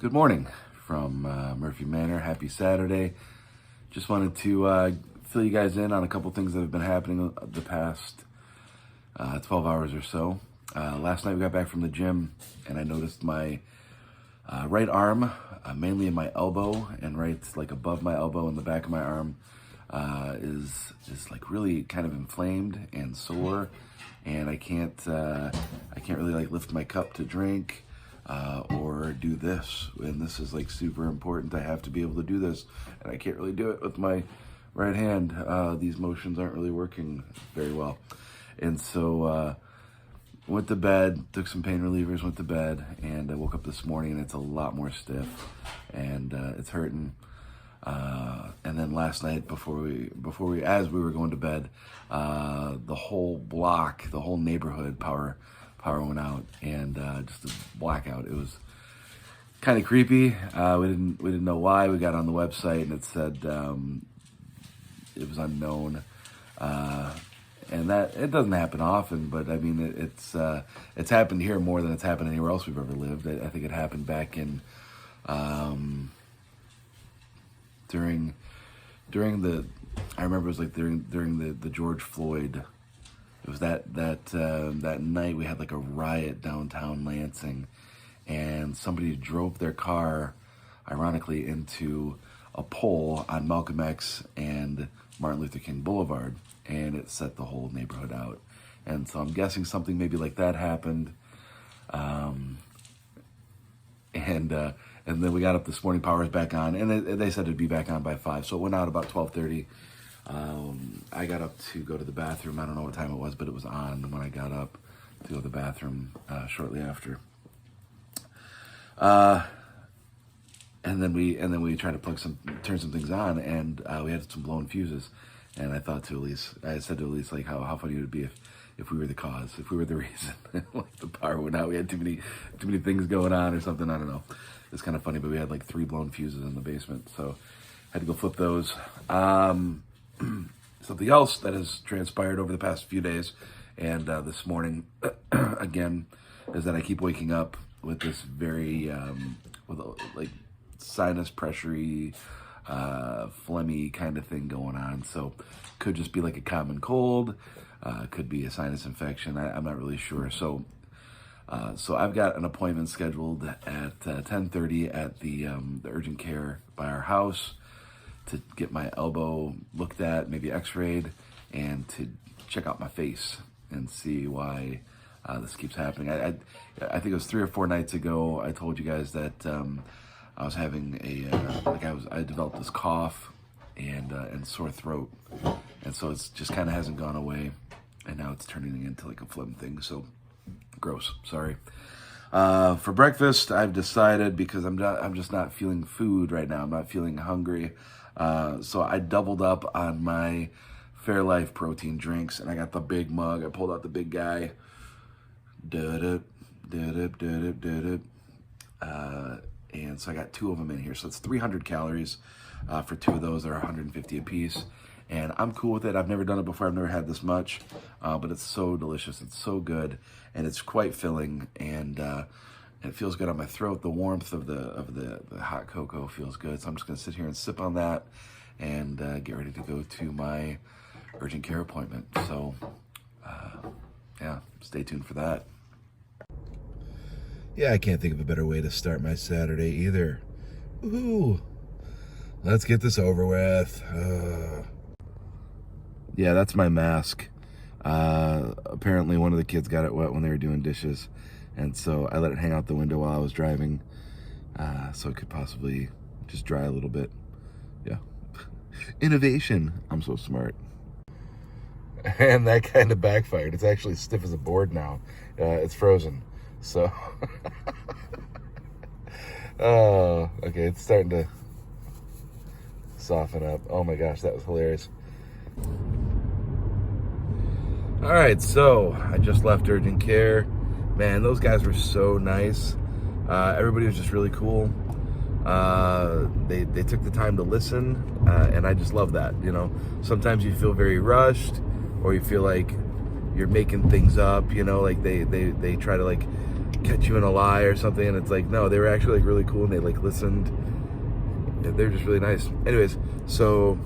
Good morning from Murphy Manor. Happy Saturday. Just wanted to fill you guys in on a couple things that have been happening the past 12 hours or so. Last night we got back from the gym and I noticed my right arm, mainly in my elbow and right like above my elbow and the back of my arm, is like really kind of inflamed and sore, and I can't really like lift my cup to drink or do this, and this is like super important. I have to be able to do this, and I can't really do it with my right hand. These motions aren't really working very well, and so went to bed, took some pain relievers, went to bed, and I woke up this morning and it's a lot more stiff and it's hurting. And then last night before we as we were going to bed, the whole block, the whole neighborhood power went out, and just a blackout. It was kind of creepy. We didn't know why. We got on the website and it said it was unknown. And that it doesn't happen often, but I mean it's happened here more than it's happened anywhere else we've ever lived. I think it happened back in during the, I remember it was like during the George Floyd. It was that night we had like a riot downtown Lansing, and somebody drove their car, ironically, into a pole on Malcolm X and Martin Luther King Boulevard, and it set the whole neighborhood out. And so I'm guessing something maybe like that happened. And then we got up this morning, power's back on, and they said it'd be back on by 5. So it went out about 12:30. I got up to go to the bathroom. I don't know what time it was, but it was on when I got up to go to the bathroom shortly after. And then we tried to turn some things on, and we had some blown fuses. And I said to Elise, like, how funny it would be if we were the cause, if we were the reason. Like the power went out, we had too many things going on or something. I don't know. It's kind of funny, but we had like 3 blown fuses in the basement, so had to go flip those. Something else that has transpired over the past few days, and this morning again, is that I keep waking up with this very like sinus pressury, phlegmy kind of thing going on. So could just be like a common cold, could be a sinus infection. I'm not really sure. So I've got an appointment scheduled at 10:30 at the urgent care by our house to get my elbow looked at, maybe x-rayed, and to check out my face and see why this keeps happening. I think it was 3 or 4 nights ago I told you guys that I was having I developed this cough and sore throat, and so it's just kind of hasn't gone away, and now it's turning into like a phlegm thing. So gross. Sorry. For breakfast, I've decided, because I'm just not feeling food right now. I'm not feeling hungry. So I doubled up on my Fairlife protein drinks, and I got the big mug. I pulled out the big guy. And so I got 2 of them in here. So it's 300 calories for 2 of those. They're 150 a piece. And I'm cool with it. I've never done it before. I've never had this much, but it's so delicious. It's so good, and it's quite filling, and it feels good on my throat. The warmth of the hot cocoa feels good. So I'm just gonna sit here and sip on that, and get ready to go to my urgent care appointment. So yeah, stay tuned for that. Yeah, I can't think of a better way to start my Saturday either. Woohoo! Let's get this over with. Yeah, that's my mask. Apparently one of the kids got it wet when they were doing dishes, and so I let it hang out the window while I was driving, so it could possibly just dry a little bit. Yeah. Innovation. I'm so smart. And that kind of backfired. It's actually stiff as a board now. It's frozen. So, oh, okay, it's starting to soften up. Oh my gosh, that was hilarious. All right, so I just left urgent care. Man, those guys were so nice. Everybody was just really cool. They took the time to listen, and I just love that. You know, sometimes you feel very rushed, or you feel like you're making things up. You know, like they try to like catch you in a lie or something. And it's like, no, they were actually like really cool, and they like listened. They're just really nice. Anyways, so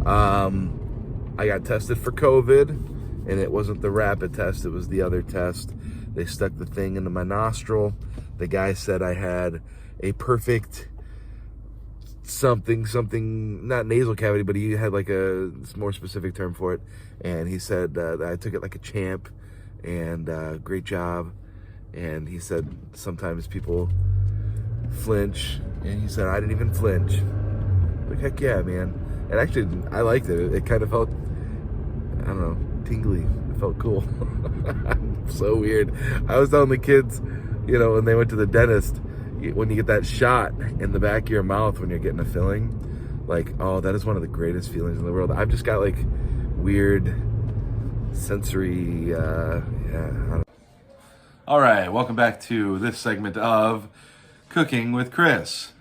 I got tested for COVID, and it wasn't the rapid test, it was the other test. They stuck the thing into my nostril. The guy said I had a perfect something, not nasal cavity, but he had like a more specific term for it. And he said that I took it like a champ, and great job. And he said sometimes people flinch, and he said I didn't even flinch. Like, heck yeah, man. And actually, I liked it. It kind of felt, I don't know, tingly. It felt cool. So weird. I was telling the kids, you know, when they went to the dentist, when you get that shot in the back of your mouth when you're getting a filling, like, oh, that is one of the greatest feelings in the world. I've just got like weird sensory, All right, welcome back to this segment of Cooking with Chris.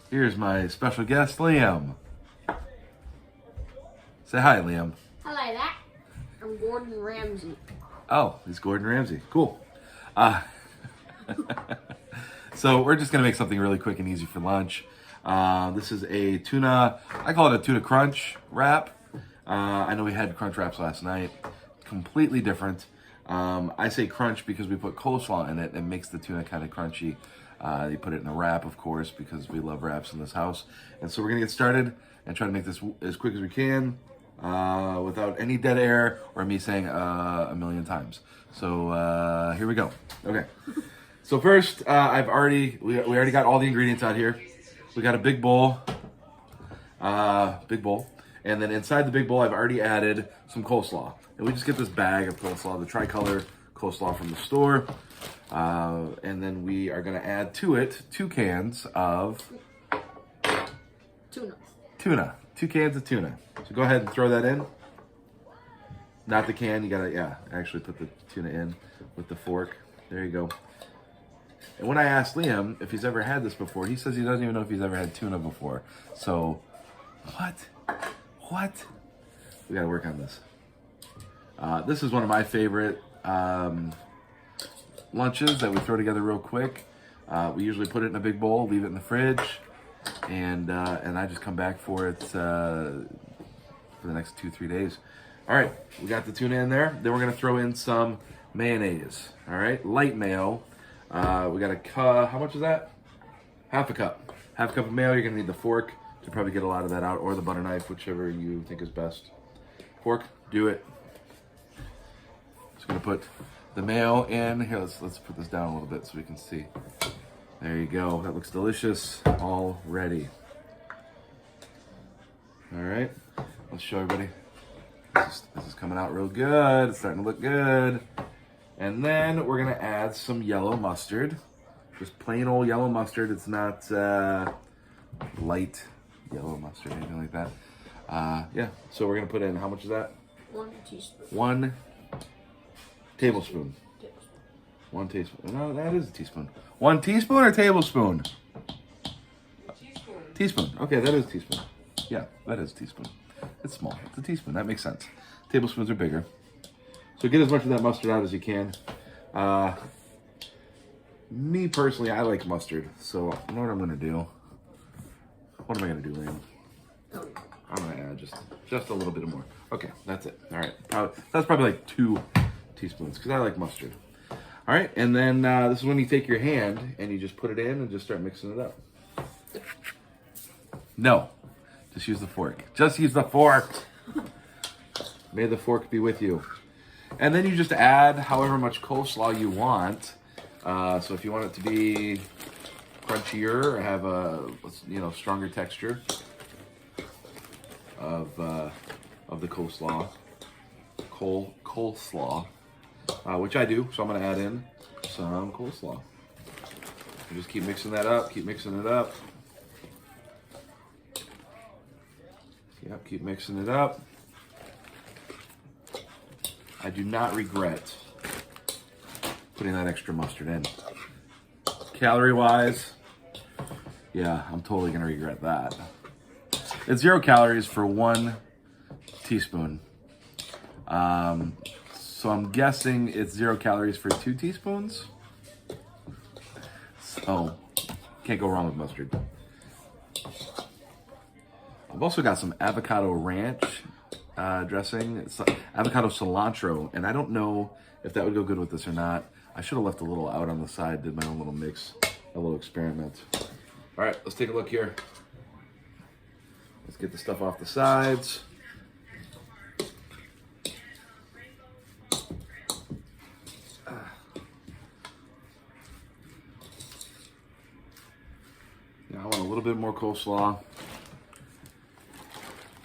Here's my special guest, Liam. Say hi, Liam. Hello there. I'm Gordon Ramsay. Oh, he's Gordon Ramsay. Cool. So we're just going to make something really quick and easy for lunch. This is a tuna, I call it a tuna crunch wrap. I know we had crunch wraps last night. Completely different. I say crunch because we put coleslaw in it and makes the tuna kind of crunchy. You put it in a wrap, of course, because we love wraps in this house. And so we're going to get started and try to make this as quick as we can without any dead air or me saying a million times. So here we go. Okay. So first, we already got all the ingredients out here. We got a big bowl. And then inside the big bowl, I've already added some coleslaw. And we just get this bag of coleslaw, the tricolor coleslaw from the store. And then we are going to add to it 2 cans of tuna. 2 cans of tuna. So go ahead and throw that in. Not the can, you gotta, actually put the tuna in with the fork. There you go. And when I asked Liam if he's ever had this before, he says he doesn't even know if he's ever had tuna before. So, what? We gotta work on this. This is one of my favorite lunches that we throw together real quick. We usually put it in a big bowl, leave it in the fridge, and I just come back for it for the next 2-3 days. All right, we got the tuna in there. Then we're gonna throw in some mayonnaise. All right, light mayo. We got how much is that? Half a cup. Half a cup of mayo. You're gonna need the fork to probably get a lot of that out, or the butter knife, whichever you think is best. Fork, do it. Just gonna put the mayo in here. Let's put this down a little bit so we can see. There you go. That looks delicious already. All right, let's show everybody. This is coming out real good. It's starting to look good. And then we're gonna add some yellow mustard. Just plain old yellow mustard. It's not light yellow mustard, anything like that. So we're gonna put in, how much is that? 1 teaspoon. 1 tablespoon. 1 teaspoon. No, that is a teaspoon. 1 teaspoon or tablespoon? Teaspoon. Okay, that is a teaspoon. Yeah, that is a teaspoon. It's small. It's a teaspoon. That makes sense. Tablespoons are bigger. So get as much of that mustard out as you can. Me personally, I like mustard. So you know what I'm going to do? What am I going to do, Liam? I'm going to add just a little bit more. Okay, that's it. All right. That's probably like 2 teaspoons because I like mustard. All right, and then this is when you take your hand and you just put it in and just start mixing it up. No, just use the fork. Just use the fork. May the fork be with you. And then you just add however much coleslaw you want. So if you want it to be crunchier or have a stronger texture of the coleslaw, coleslaw, which I do. So I'm going to add in some coleslaw. And just keep mixing that up. Keep mixing it up. Yep, keep mixing it up. I do not regret putting that extra mustard in. Calorie-wise, yeah, I'm totally gonna regret that. It's 0 calories for 1 teaspoon. So I'm guessing it's 0 calories for 2 teaspoons. So can't go wrong with mustard. I've also got some avocado ranch dressing. It's avocado cilantro, and I don't know if that would go good with this or not. I should have left a little out on the side, did my own little mix, a little experiment. All right, let's take a look here. Let's get the stuff off the sides. Now I want a little bit more coleslaw.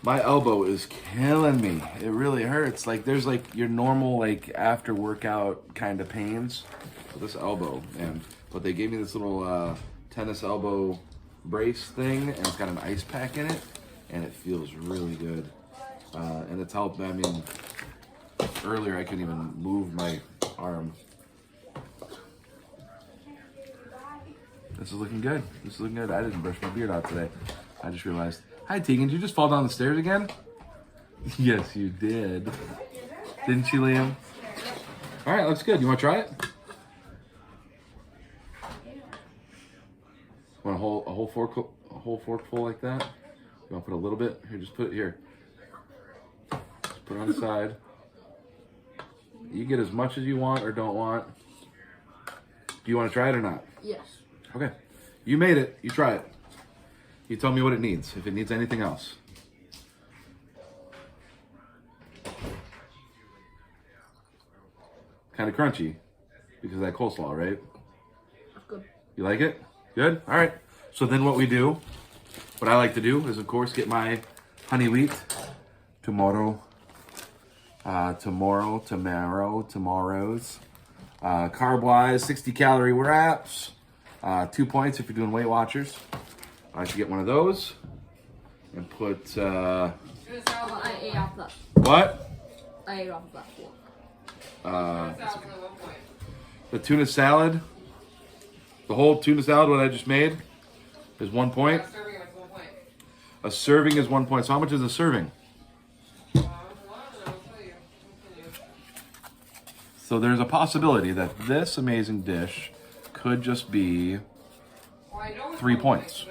My elbow is killing me. It really hurts. Like there's like your normal like after workout kind of pains with this elbow. And but they gave me this little tennis elbow brace thing, and it's got an ice pack in it, and it feels really good. And it's helped. I mean, earlier I couldn't even move my arm. This is looking good. This is looking good. I didn't brush my beard out today. I just realized. Hi, Tegan. Did you just fall down the stairs again? Yes, you did. Didn't you, Liam? All right, looks good. You want to try it? Want a whole fork full like that? You want to put a little bit? Here, just put it here. Just put it on the side. You get as much as you want or don't want. Do you want to try it or not? Yes. Okay. You made it. You try it. You tell me what it needs, if it needs anything else. Kind of crunchy because of that coleslaw, right? Good. You like it? Good? All right. So then what I like to do is, of course, get my honey wheat tomorrow's. Carb-wise, 60-calorie wraps. 2 points if you're doing Weight Watchers. I should get one of those and put. I ate off that. What? I ate off that fork. The tuna salad. The whole tuna salad, what I just made, is 1 point. A serving is 1 point. So how much is a serving? So there's a possibility that this amazing dish could just be 3 points.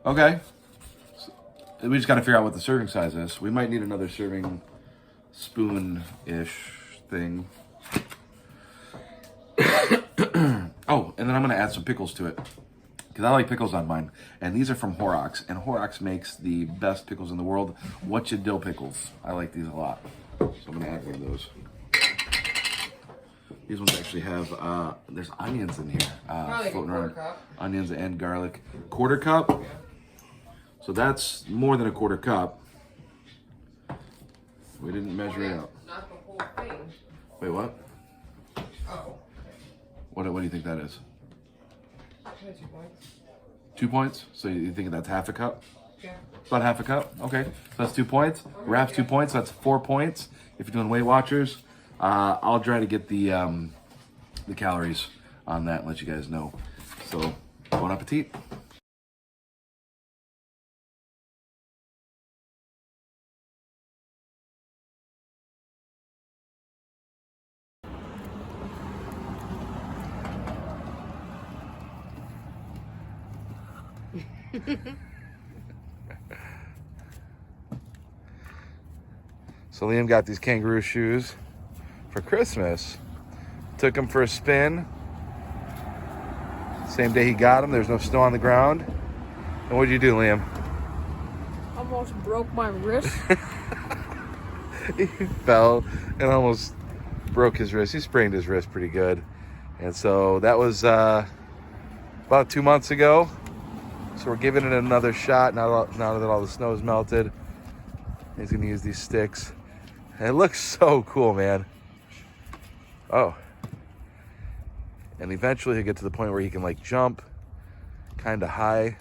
Okay. So we just got to figure out what the serving size is. We might need another serving spoon-ish thing. Oh, and then I'm going to add some pickles to it. Because I like pickles on mine. And these are from Horrocks. And Horrocks makes the best pickles in the world. Whatcha dill pickles. I like these a lot. So I'm going to add one of those. These ones actually have, there's onions in here floating around. Onions and garlic. Quarter cup? Yeah. So that's more than a quarter cup. We didn't measure it out. Not the whole thing. Wait, what? Oh. What do you think that is? 2 points. 2 points? So you think that's half a cup? Yeah. About half a cup? Okay. So that's 2 points. Wraps 2 points. So that's 4 points. If you're doing Weight Watchers, I'll try to get the calories on that and let you guys know. So, bon appetit. So Liam got these kangaroo shoes for Christmas. Took them for a spin. Same day he got them. There's no snow on the ground. And what did you do, Liam? Almost broke my wrist. He fell and almost broke his wrist. He sprained his wrist pretty good. And so that was about 2 months ago. So we're giving it another shot now that all the snow is melted. He's gonna use these sticks. And it looks so cool, man. Oh. And eventually he'll get to the point where he can like jump kind of high,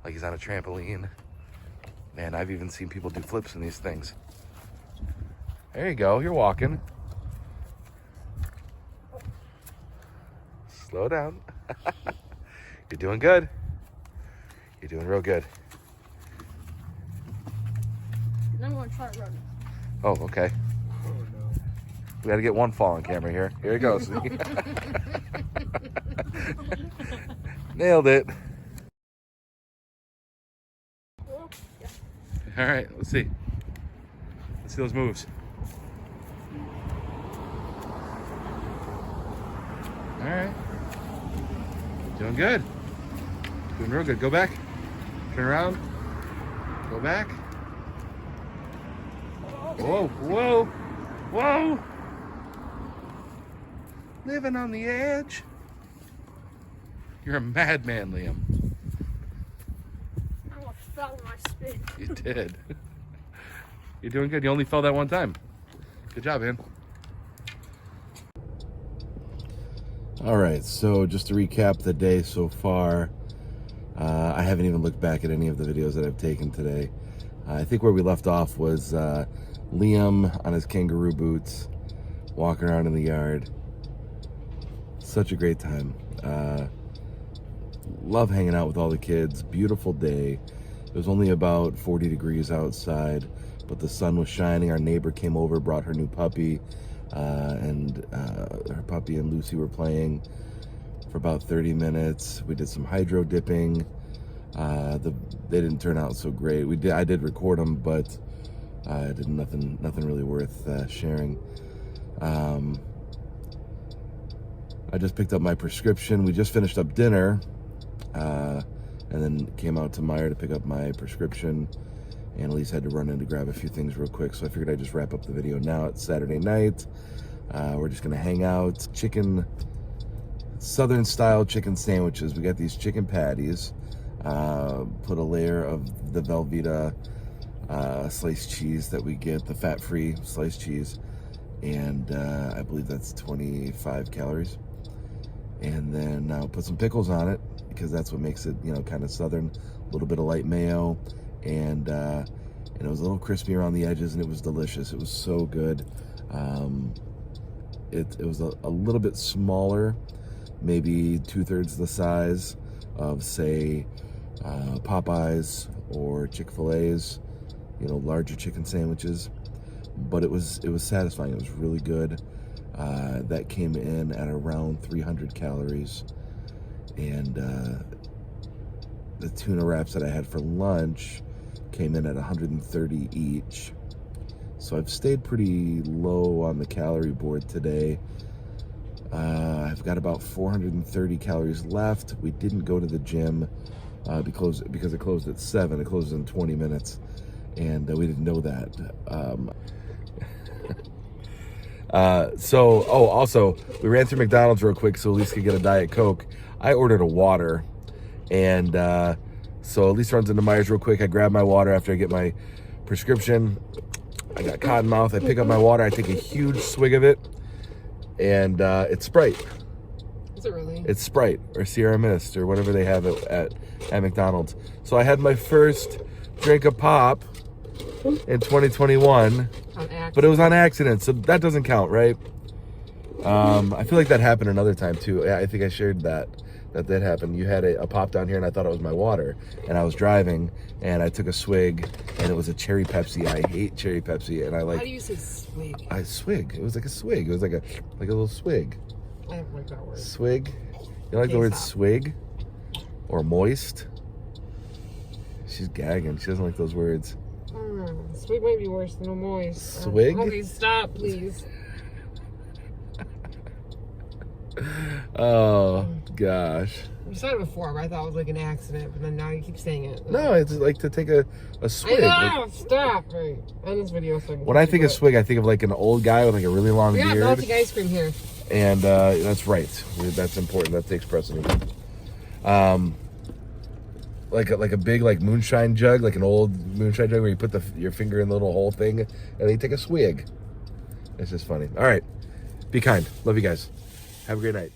like he's on a trampoline. Man, I've even seen people do flips in these things. There you go, you're walking. Slow down. You're doing good. You're doing real good. I'm going to try running. Oh, okay. We got to get one fall on camera here. Here it goes. Nailed it. All right, let's see. Let's see those moves. All right. Doing good. Doing real good. Go back. Turn around. Go back. Whoa, whoa, whoa. Living on the edge. You're a madman, Liam. I almost fell in my spin. You did. You're doing good. You only fell that one time. Good job, man. All right, so just to recap the day so far, I haven't even looked back at any of the videos that I've taken today. I think where we left off was Liam on his kangaroo boots, walking around in the yard. Such a great time. Love hanging out with all the kids. Beautiful day. It was only about 40 degrees outside, but the sun was shining. Our neighbor came over, brought her new puppy, and her puppy and Lucy were playing for about 30 minutes. We did some hydro dipping. They didn't turn out so great. I did record them, but I did nothing really worth sharing. I just picked up my prescription. We just finished up dinner, and then came out to Meijer to pick up my prescription. Annalise had to run in to grab a few things real quick, so I figured I'd just wrap up the video now. It's Saturday night. We're just gonna hang out. Southern style chicken sandwiches. We got these chicken patties. Put a layer of the Velveeta sliced cheese that we get, the fat-free sliced cheese, and I believe that's 25 calories. And then put some pickles on it, because that's what makes it, kind of southern. A little bit of light mayo, and it was a little crispy around the edges, and it was delicious. It was so good. It was a little bit smaller, maybe 2/3 the size of, say, Popeyes or Chick-fil-A's, larger chicken sandwiches. But it was satisfying. It was really good. That came in at around 300 calories. And the tuna wraps that I had for lunch came in at 130 each. So I've stayed pretty low on the calorie board today. I've got about 430 calories left. We didn't go to the gym because it closed at 7. It closes in 20 minutes, and we didn't know that. Also, we ran through McDonald's real quick so Elise could get a Diet Coke. I ordered a water, and so Elise runs into Meijer's real quick. I grab my water after I get my prescription. I got cotton mouth. I pick up my water. I take a huge swig of it, and it's Sprite. Is it really? It's Sprite or Sierra Mist or whatever they have at McDonald's. So I had my first drink of pop in 2021, but it was on accident, so that doesn't count, right? I feel like that happened another time too. I think I shared that happened. You had a pop down here, and I thought it was my water, and I was driving, and I took a swig, and it was a cherry Pepsi. I hate cherry Pepsi, and I like. How do you say swig? I swig. It was like a swig. It was like a little swig. I don't like that word. Swig. You like the word swig or moist? She's gagging. She doesn't like those words. Swig might be worse than a moist. Swig? Okay, stop, please. Oh, gosh. You said it before, but I thought it was like an accident, but then now you keep saying it. No, it's like to take a swig. I know, stop. Right. End this video so I can When I think of swig, I think of like an old guy with like a really long beard. We got melting ice cream here. And that's right. That's important. That takes precedence. Like a big like moonshine jug, like an old moonshine jug where you put your finger in the little hole thing, and then you take a swig. It's just funny. All right. Be kind. Love you guys. Have a great night.